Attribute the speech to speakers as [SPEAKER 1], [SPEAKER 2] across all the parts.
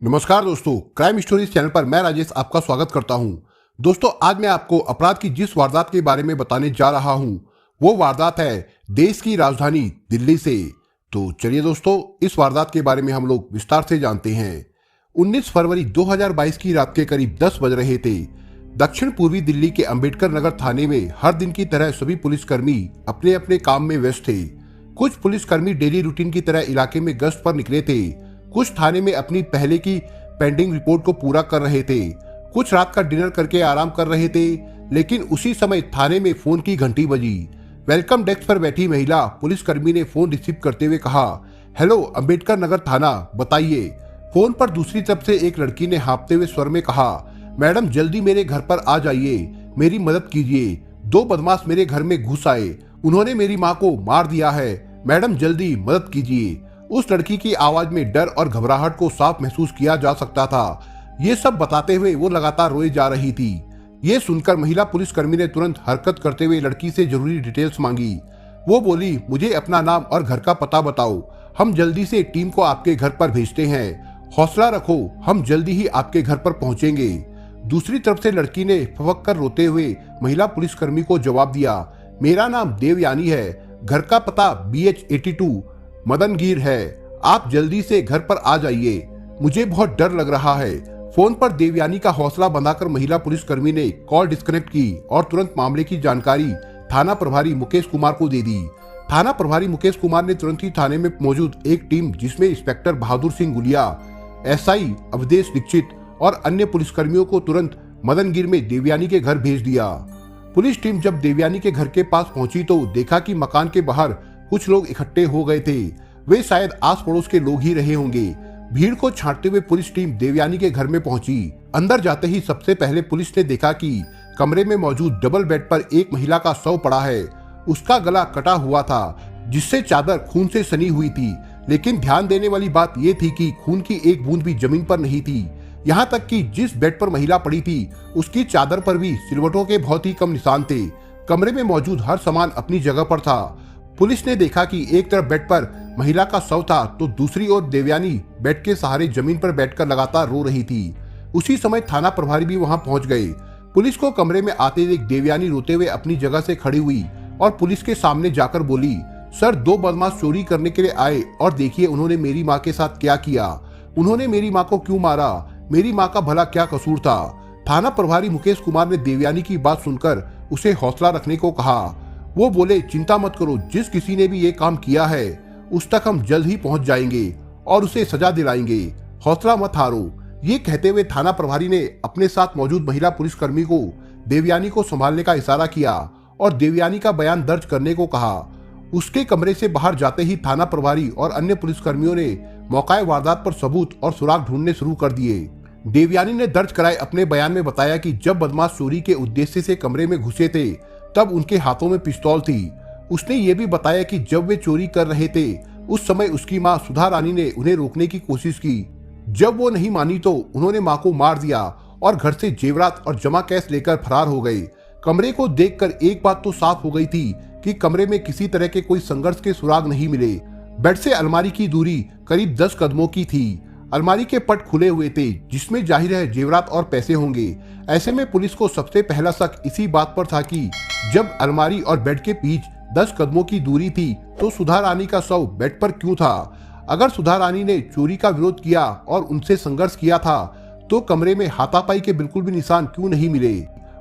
[SPEAKER 1] नमस्कार दोस्तों, crime stories channel पर मैं राजेश आपका स्वागत करता हूं। दोस्तों, आज मैं आपको अपराध की जिस वारदात के बारे में बताने जा रहा हूं, वो वारदात है देश की राजधानी दिल्ली से। तो चलिए दोस्तों, इस वारदात के बारे में हम लोग विस्तार से जानते हैं। 19 फरवरी 2022 की रात के करीब 10 बज रहे थे। दक्षिण पूर्वी दिल्ली के अंबेडकर नगर थाने में हर दिन की तरह सभी पुलिसकर्मी अपने अपने काम में व्यस्त थे। कुछ पुलिसकर्मी डेली रूटीन की तरह इलाके में गश्त पर निकले थे, कुछ थाने में अपनी पहले की पेंडिंग रिपोर्ट को पूरा कर रहे थे, कुछ रात का डिनर करके आराम कर रहे थे। लेकिन उसी समय थाने में फोन की घंटी बजी। वेलकम डेस्क पर बैठी महिला पुलिसकर्मी ने फोन रिसीव करते हुए कहा, हेलो अंबेडकर नगर थाना, बताइए। फोन पर दूसरी तरफ से एक लड़की ने हाँफते हुए स्वर में कहा, मैडम जल्दी मेरे घर पर आ जाइए, मेरी मदद कीजिए। 2 बदमाश मेरे घर में घुस आए, उन्होंने मेरी माँ को मार दिया है, मैडम जल्दी मदद कीजिए। उस लड़की की आवाज में डर और घबराहट को साफ महसूस किया जा सकता था। ये सब बताते हुए वो लगातार रोए जा रही थी। ये सुनकर महिला पुलिसकर्मी ने तुरंत हरकत करते हुए लड़की से जरूरी डिटेल्स मांगी। वो बोली, मुझे अपना नाम और घर का पता बताओ, हम जल्दी से टीम को आपके घर पर भेजते हैं। हौसला रखो, हम जल्दी ही आपके घर पर पहुंचेंगे। दूसरी तरफ से लड़की ने फवक कर रोते हुए महिला पुलिसकर्मी को जवाब दिया, मेरा नाम देवयानी है, घर का पता BH82 मदनगीर है, आप जल्दी से घर पर आ जाइए, मुझे बहुत डर लग रहा है। फोन पर देवयानी का हौसला बंधाकर महिला पुलिसकर्मी ने कॉल डिस्कनेक्ट की और तुरंत मामले की जानकारी थाना प्रभारी मुकेश कुमार को दे दी। थाना प्रभारी मुकेश कुमार ने तुरंत ही थाने में मौजूद एक टीम, जिसमें इंस्पेक्टर बहादुर सिंह गुलिया, SI अवधेश दीक्षित और अन्य पुलिसकर्मियों को तुरंत मदनगीर में देवयानी के घर भेज दिया। पुलिस टीम जब देवयानी के घर के पास पहुंची तो देखा कि मकान के बाहर कुछ लोग इकट्ठे हो गए थे। वे शायद आस पड़ोस के लोग ही रहे होंगे। भीड़ को छांटते हुए पुलिस टीम देवयानी के घर में पहुंची। अंदर जाते ही सबसे पहले पुलिस ने देखा कि कमरे में मौजूद डबल बेड पर एक महिला का शव पड़ा है। उसका गला कटा हुआ था, जिससे चादर खून से सनी हुई थी। लेकिन ध्यान देने वाली बात यह थी कि खून की एक बूंद भी जमीन पर नहीं थी। यहाँ तक कि जिस बेड पर महिला पड़ी थी, उसकी चादर पर भी सिलवटों के बहुत ही कम निशान थे। कमरे में मौजूद हर सामान अपनी जगह पर था। पुलिस ने देखा कि एक तरफ बेड पर महिला का शव था तो दूसरी ओर देवयानी बेड के सहारे जमीन पर बैठकर लगातार रो रही थी। उसी समय थाना प्रभारी भी वहां पहुंच गए। पुलिस को कमरे में आते देख देवयानी रोते हुए अपनी जगह से खड़ी हुई और पुलिस के सामने जाकर बोली, सर 2 बदमाश चोरी करने के लिए आए और देखिए उन्होंने मेरी माँ के साथ क्या किया, उन्होंने मेरी माँ को क्यों मारा, मेरी माँ का भला क्या कसूर था। थाना प्रभारी मुकेश कुमार ने देवयानी की बात सुनकर उसे हौसला रखने को कहा। वो बोले, चिंता मत करो, जिस किसी ने भी ये काम किया है उस तक हम जल्द ही पहुंच जाएंगे और उसे सजा दिलाएंगे, हौसला मत हारो। ये कहते हुए थाना प्रभारी ने अपने साथ मौजूद महिला पुलिसकर्मी को देवयानी को संभालने का इशारा किया और देवयानी का बयान दर्ज करने को कहा। उसके कमरे से बाहर जाते ही थाना प्रभारी और अन्य पुलिसकर्मियों ने मौका वारदात पर सबूत और सुराग ढूंढने शुरू कर दिए। देवयानी ने दर्ज कराए अपने बयान में बताया कि जब बदमाश चोरी के उद्देश्य से कमरे में घुसे थे तब उनके हाथों में पिस्तौल थी। उसने ये भी बताया कि जब वे चोरी कर रहे थे उस समय उसकी मां सुधा रानी ने उन्हें रोकने की कोशिश की। जब वो नहीं मानी तो उन्होंने मां को मार दिया और घर से जेवरात और जमा कैश लेकर फरार हो गए। कमरे को देखकर एक बात तो साफ हो गई थी कि कमरे में किसी तरह के कोई संघर्ष के सुराग नहीं मिले। बेड से अलमारी की दूरी करीब 10 कदमों की थी। अलमारी के पट खुले हुए थे, जिसमें जाहिर है जेवरात और पैसे होंगे। ऐसे में पुलिस को सबसे पहला शक इसी बात पर था कि जब अलमारी और बेड के बीच 10 कदमों की दूरी थी तो सुधा रानी का शव बेड पर क्यों था। अगर सुधा रानी ने चोरी का विरोध किया और उनसे संघर्ष किया था तो कमरे में हाथापाई के बिल्कुल भी निशान क्यों नहीं मिले।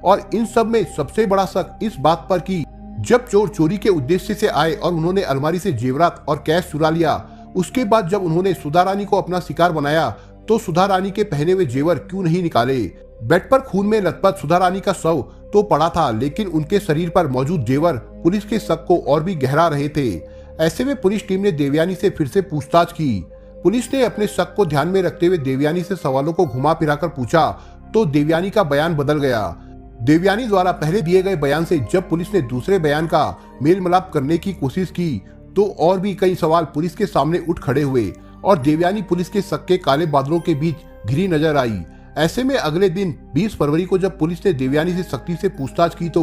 [SPEAKER 1] और इन सब में सबसे बड़ा शक इस बात पर कि जब चोर चोरी के उद्देश्य से आए और उन्होंने अलमारी से जेवरात और कैश चुरा लिया, उसके बाद जब उन्होंने सुधा रानी को अपना शिकार बनाया तो सुधा रानी के पहने हुए जेवर क्यों नहीं निकाले। बेड पर खून में लथपथ सुधा रानी का शव तो पड़ा था, लेकिन उनके शरीर पर मौजूद जेवर पुलिस के शक को और भी गहरा रहे थे। ऐसे में पुलिस टीम ने देवयानी से फिर से पूछताछ की। पुलिस ने अपने शक को ध्यान में रखते हुए देवयानी से सवालों को घुमा फिराकर पूछा तो देवयानी का बयान बदल गया। देवयानी द्वारा पहले दिए गए बयान से जब पुलिस ने दूसरे बयान का मेल मिलाप करने की कोशिश की तो और भी कई सवाल पुलिस के सामने उठ खड़े हुए और देवयानी पुलिस के शक के काले बादलों के बीच घिरी नजर आई। ऐसे में अगले दिन 20 फरवरी को जब पुलिस ने देवयानी से सख्ती से पूछताछ की तो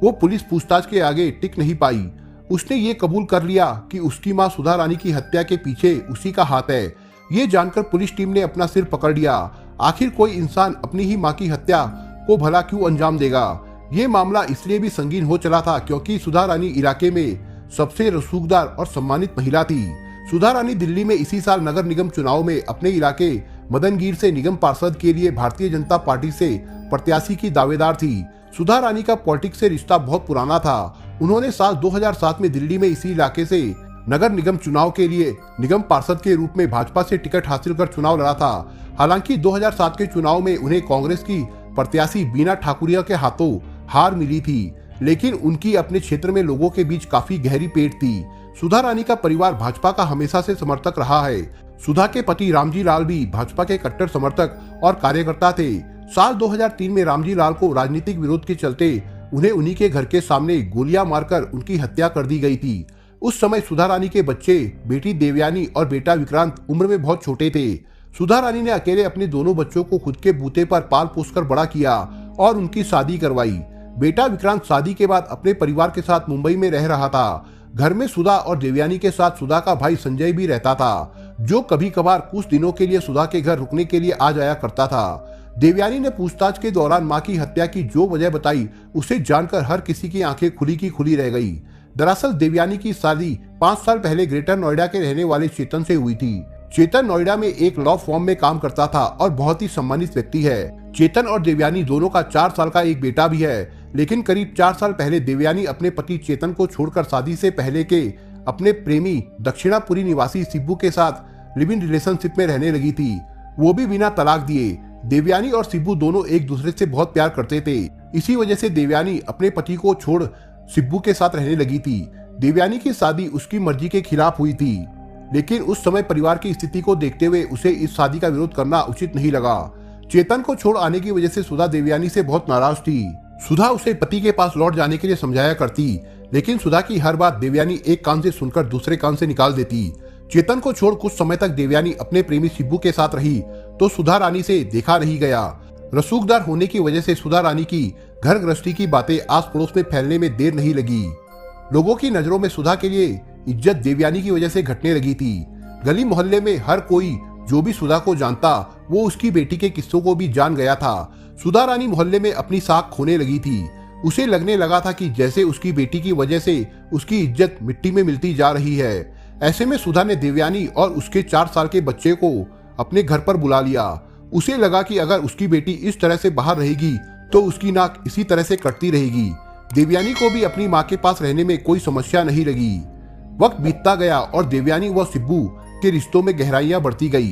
[SPEAKER 1] वो पुलिस पूछताछ के आगे टिक नहीं पाई। उसने ये कबूल कर लिया कि उसकी मां सुधा रानी की हत्या के पीछे उसी का हाथ है। ये जानकर पुलिस टीम ने अपना सिर पकड़ लिया। आखिर कोई इंसान अपनी ही मां की हत्या को भला क्यों अंजाम देगा। ये मामला इसलिए भी संगीन हो चला था क्योंकि सुधा रानी इलाके में सबसे रसूखदार और सम्मानित महिला थी। सुधा रानी दिल्ली में इसी साल नगर निगम चुनाव में अपने इलाके मदनगीर से निगम पार्षद के लिए भारतीय जनता पार्टी से प्रत्याशी की दावेदार थी। सुधा रानी का पॉलिटिक्स से रिश्ता बहुत पुराना था। उन्होंने साल 2007 में दिल्ली में इसी इलाके से नगर निगम चुनाव के लिए निगम पार्षद के रूप में भाजपा से टिकट हासिल कर चुनाव लड़ा था। हालांकि 2007 के चुनाव में उन्हें कांग्रेस की प्रत्याशी बीना ठाकुरिया के हाथों हार मिली थी, लेकिन उनकी अपने क्षेत्र में लोगों के बीच काफी गहरी पेट थी। सुधा रानी का परिवार भाजपा का हमेशा से समर्थक रहा है। सुधा के पति रामजी लाल भी भाजपा के कट्टर समर्थक और कार्यकर्ता थे। साल 2003 में रामजी लाल को राजनीतिक विरोध के चलते उन्हें उन्हीं के घर के सामने गोलियां मारकर उनकी हत्या कर दी गई थी। उस समय सुधा रानी के बच्चे बेटी देवयानी और बेटा विक्रांत उम्र में बहुत छोटे थे। सुधा रानी ने अकेले अपने दोनों बच्चों को खुद के बूते पर पाल पोसकर बड़ा किया और उनकी शादी करवाई। बेटा विक्रांत शादी के बाद अपने परिवार के साथ मुंबई में रह रहा था। घर में सुधा और देवयानी के साथ सुधा का भाई संजय भी रहता था, जो कभी कभार कुछ दिनों के लिए सुधा के घर रुकने के लिए आ जाया करता था। देवयानी ने पूछताछ के दौरान मां की हत्या की जो वजह बताई, उसे जानकर हर किसी की आंखें खुली की खुली रह गई। दरअसल देवयानी की शादी 5 साल पहले ग्रेटर नोएडा के रहने वाले चेतन से हुई थी। चेतन नोएडा में एक लॉ फर्म में काम करता था और बहुत ही सम्मानित व्यक्ति है। चेतन और देवयानी दोनों का 4 साल का एक बेटा भी है, लेकिन करीब 4 साल पहले देवयानी अपने पति चेतन को छोड़कर शादी से पहले के अपने प्रेमी दक्षिणापुरी निवासी शिब्बू के साथ लिव इन रिलेशनशिप में रहने लगी थी, वो भी बिना तलाक दिए। देवयानी और शिब्बू दोनों एक दूसरे से बहुत प्यार करते थे। इसी वजह से देवयानी अपने पति को छोड़ शिब्बू के साथ रहने लगी थी। देवयानी की शादी उसकी मर्जी के खिलाफ हुई थी, लेकिन उस समय परिवार की स्थिति को देखते हुए उसे इस शादी का विरोध करना उचित नहीं लगा। चेतन को छोड़ आने की वजह से सुधा देवयानी से बहुत नाराज थी। सुधा उसे पति के पास लौट जाने के लिए समझाया करती, लेकिन सुधा की हर बात देवयानी एक कान से सुनकर दूसरे कान से निकाल देती। चेतन को छोड़ कुछ समय तक देवयानी अपने प्रेमी शिब्बू के साथ रही तो सुधा रानी से देखा नहीं गया। रसूखदार होने की वजह से सुधा रानी की घर गृहस्थी की बातें आस पड़ोस में फैलने में देर नहीं लगी। लोगों की नजरों में सुधा के लिए इज्जत देवयानी की वजह से घटने लगी थी। गली मोहल्ले में हर कोई जो भी सुधा को जानता, वो उसकी बेटी के किस्सों को भी जान गया था। सुधा रानी मोहल्ले में अपनी साख खोने लगी थी। उसे लगने लगा था कि जैसे उसकी बेटी की वजह से उसकी इज्जत मिट्टी में मिलती जा रही है। ऐसे में सुधा ने देवयानी और उसके 4 साल के बच्चे को अपने घर पर बुला लिया। उसे लगा कि अगर उसकी बेटी इस तरह से बाहर रहेगी तो उसकी नाक इसी तरह से कटती रहेगी। देवयानी को भी अपनी माँ के पास रहने में कोई समस्या नहीं लगी। वक्त बीतता गया और देवयानी व शिब्बू के रिश्तों में गहराइयां बढ़ती गई।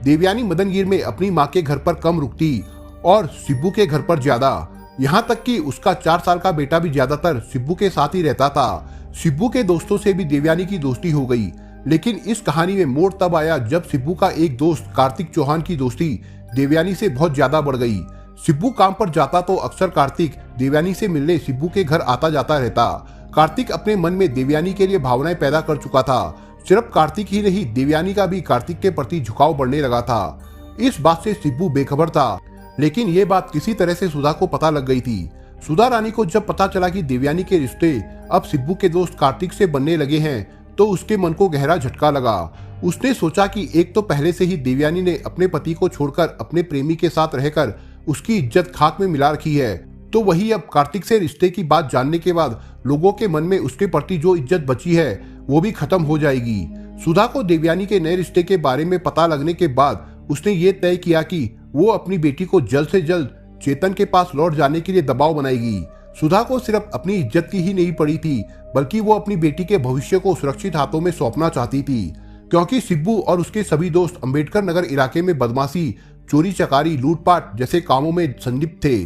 [SPEAKER 1] देवयानी मदनगीर में अपनी माँ के घर पर कम रुकती और शिब्बू के घर पर ज्यादा। यहाँ तक कि उसका 4 साल का बेटा भी ज्यादातर शिब्बू के साथ ही रहता था। शिब्बू के दोस्तों से भी देवयानी की दोस्ती हो गई, लेकिन इस कहानी में मोड़ तब आया जब शिब्बू का एक दोस्त कार्तिक चौहान की दोस्ती देवयानी से बहुत ज्यादा बढ़ गई। शिब्बू काम पर जाता तो अक्सर कार्तिक देवयानी से मिलने शिब्बू के घर आता जाता रहता। कार्तिक अपने मन में देवयानी के लिए भावनाएं पैदा कर चुका था। सिर्फ कार्तिक ही नहीं, देवयानी का भी कार्तिक के प्रति झुकाव बढ़ने लगा था। इस बात से शिब्बू बेखबर था, लेकिन ये बात किसी तरह से सुधा को पता लग गई थी। सुधा रानी को जब पता चला कि देवयानी के रिश्ते अब शिब्बू के दोस्त कार्तिक से बनने लगे हैं, तो उसके मन को गहरा झटका लगा। उसने सोचा कि एक तो पहले से ही देवयानी ने अपने पति को छोड़कर अपने प्रेमी के साथ रहकर उसकी इज्जत खाक में मिला रखी है, तो वही अब कार्तिक से रिश्ते की बात जानने के बाद लोगों के मन में उसके प्रति जो इज्जत बची है वो भी खत्म हो जाएगी। सुधा को देवयानी के नए रिश्ते के बारे में पता लगने के बाद उसने ये तय किया कि वो अपनी बेटी को जल्द से जल्द चेतन के पास लौट जाने के लिए दबाव बनाएगी। सुधा को सिर्फ अपनी इज्जत की ही नहीं पड़ी थी, बल्कि वो अपनी बेटी के भविष्य को सुरक्षित हाथों में सौंपना चाहती थी, क्योंकि शिब्बू और उसके सभी दोस्त अंबेडकर नगर इलाके में बदमाशी, चोरी चकारी, लूटपाट जैसे कामों में संलिप्त थे।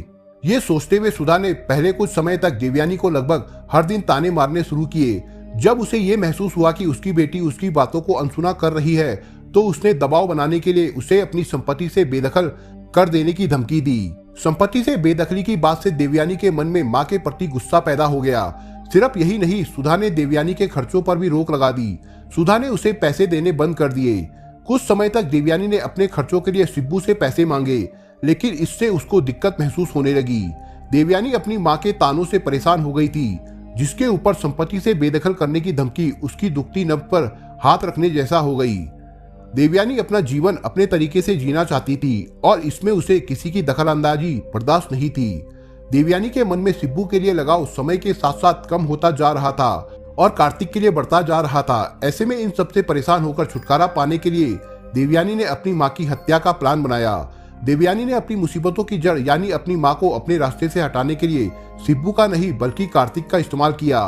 [SPEAKER 1] ये सोचते हुए सुधा ने पहले कुछ समय तक देवयानी को लगभग हर दिन ताने मारने शुरू किए। जब उसे ये महसूस हुआ कि उसकी बेटी उसकी बातों को अनसुना कर रही है, तो उसने दबाव बनाने के लिए उसे अपनी संपत्ति से बेदखल कर देने की धमकी दी। संपत्ति से बेदखली की बात से देवयानी के मन में मां के प्रति गुस्सा पैदा हो गया। सिर्फ यही नहीं, सुधा ने देवयानी के खर्चों पर भी रोक लगा दी। सुधा ने उसे पैसे देने बंद कर दिए। कुछ समय तक देवयानी ने अपने खर्चों के लिए शिब्बू से पैसे मांगे, लेकिन इससे उसको दिक्कत महसूस होने लगी। देवयानी अपनी मां के तानों से परेशान हो गई थी, जिसके ऊपर संपत्ति से बेदखल करने की धमकी उसकी दुखती नब्ज पर हाथ रखने जैसा हो गई। देवयानी अपना जीवन अपने तरीके से जीना चाहती थी और इसमें उसे किसी की दखलंदाजी बर्दाश्त नहीं थी। देवयानी के मन में शिब्बू के लिए लगाव समय के साथ साथ कम होता जा रहा था और कार्तिक के लिए बढ़ता जा रहा था। ऐसे में इन सबसे परेशान होकर छुटकारा पाने के लिए देवयानी ने अपनी मां की हत्या का प्लान बनाया। देवयानी ने अपनी मुसीबतों की जड़ यानी अपनी मां को अपने रास्ते से हटाने के लिए शिब्बू का नहीं बल्कि कार्तिक का इस्तेमाल किया।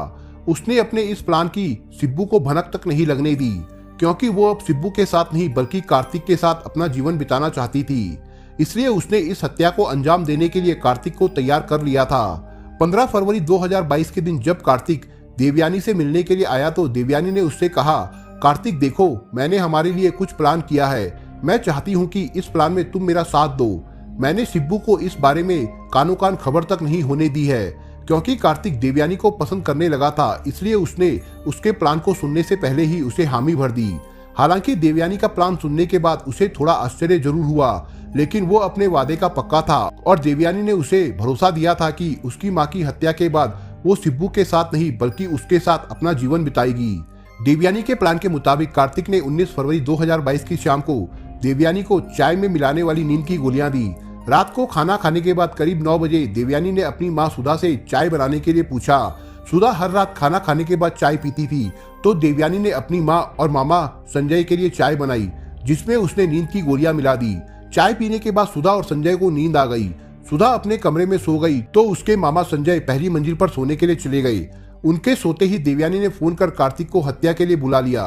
[SPEAKER 1] उसने अपने इस प्लान की शिब्बू को भनक तक नहीं लगने दी, क्योंकि वो अब शिब्बू के साथ नहीं बल्कि कार्तिक के साथ अपना जीवन बिताना चाहती थी। इसलिए उसने इस हत्या को अंजाम देने के लिए कार्तिक को तैयार कर लिया था। 15 फरवरी 2022 के दिन जब कार्तिक देवयानी से मिलने के लिए आया तो देवयानी ने उससे कहा, कार्तिक देखो, मैंने हमारे लिए कुछ प्लान किया है। मैं चाहती हूँ कि इस प्लान में तुम मेरा साथ दो। मैंने शिब्बू को इस बारे में कानो कान खबर तक नहीं होने दी है, क्योंकि कार्तिक देवयानी को पसंद करने लगा था। इसलिए उसने उसके प्लान को सुनने से पहले ही उसे हामी भर दी। हालांकि देवयानी का प्लान सुनने के बाद उसे थोड़ा आश्चर्य जरूर हुआ, लेकिन वो अपने वादे का पक्का था और देवयानी ने उसे भरोसा दिया था कि उसकी मां की हत्या के बाद वो शिब्बू के साथ नहीं बल्कि उसके साथ अपना जीवन बिताएगी। देवयानी के प्लान के मुताबिक कार्तिक ने 19 फरवरी 2022 की शाम को देवयानी को चाय में मिलाने वाली नींद की गोलियां दी। रात को खाना खाने के बाद करीब 9 बजे देवयानी ने अपनी मां सुधा से चाय बनाने के लिए पूछा। सुधा हर रात खाना खाने के बाद चाय पीती थी, तो देवयानी ने अपनी मां और मामा संजय के लिए चाय बनाई, जिसमें उसने नींद की गोलियां मिला दी। चाय पीने के बाद सुधा और संजय को नींद आ गई। सुधा अपने कमरे में सो गई तो उसके मामा संजय पहली मंजिल पर सोने के लिए चले गए। उनके सोते ही देवयानी ने फोन कर कार्तिक को हत्या के लिए बुला लिया।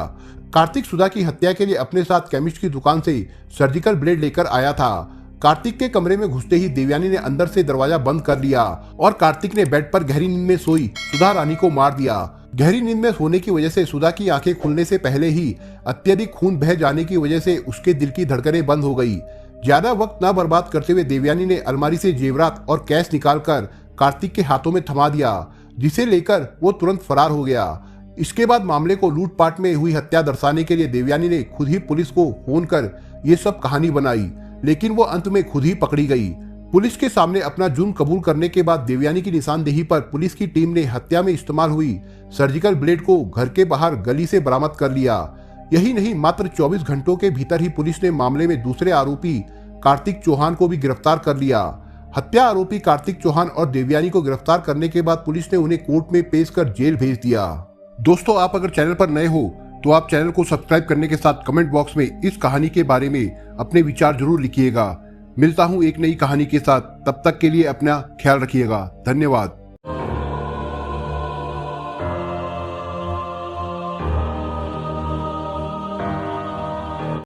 [SPEAKER 1] कार्तिक सुधा की हत्या के लिए अपने साथ केमिस्ट की दुकान से सर्जिकल ब्लेड लेकर आया था। कार्तिक के कमरे में घुसते ही देवयानी ने अंदर से दरवाजा बंद कर लिया और कार्तिक ने बेड पर गहरी नींद में सोई सुधा रानी को मार दिया। गहरी नींद में सोने की वजह से सुधा की आंखें खुलने से पहले ही अत्यधिक खून बह जाने की वजह से उसके दिल की धड़कनें बंद हो गई। ज्यादा वक्त न बर्बाद करते हुए देवयानी ने अलमारी से जेवरात और कैश निकालकर कार्तिक के हाथों में थमा दिया, जिसे लेकर वो तुरंत फरार हो गया। इसके बाद मामले को लूटपाट में हुई हत्या दर्शाने के लिए देवयानी ने खुद ही पुलिस को फोन कर ये सब कहानी बनाई, लेकिन वो अंत में खुद ही पकड़ी गई। पुलिस के सामने अपना जुर्म कबूल करने के बाद देवयानी की निशानदेही पर पुलिस की टीम ने हत्या में इस्तेमाल हुई सर्जिकल ब्लेड को घर के बाहर गली से बरामद कर लिया। यही नहीं, मात्र 24 घंटों के भीतर ही पुलिस ने मामले में दूसरे आरोपी कार्तिक चौहान को भी गिरफ्तार कर लिया। हत्या आरोपी कार्तिक चौहान और देवयानी को गिरफ्तार करने के बाद पुलिस ने उन्हें कोर्ट में पेश कर जेल भेज दिया। दोस्तों, आप अगर चैनल पर नए हो तो आप चैनल को सब्सक्राइब करने के साथ कमेंट बॉक्स में इस कहानी के बारे में अपने विचार जरूर लिखिएगा। मिलता हूं एक नई कहानी के साथ, तब तक के लिए अपना ख्याल रखिएगा। धन्यवाद।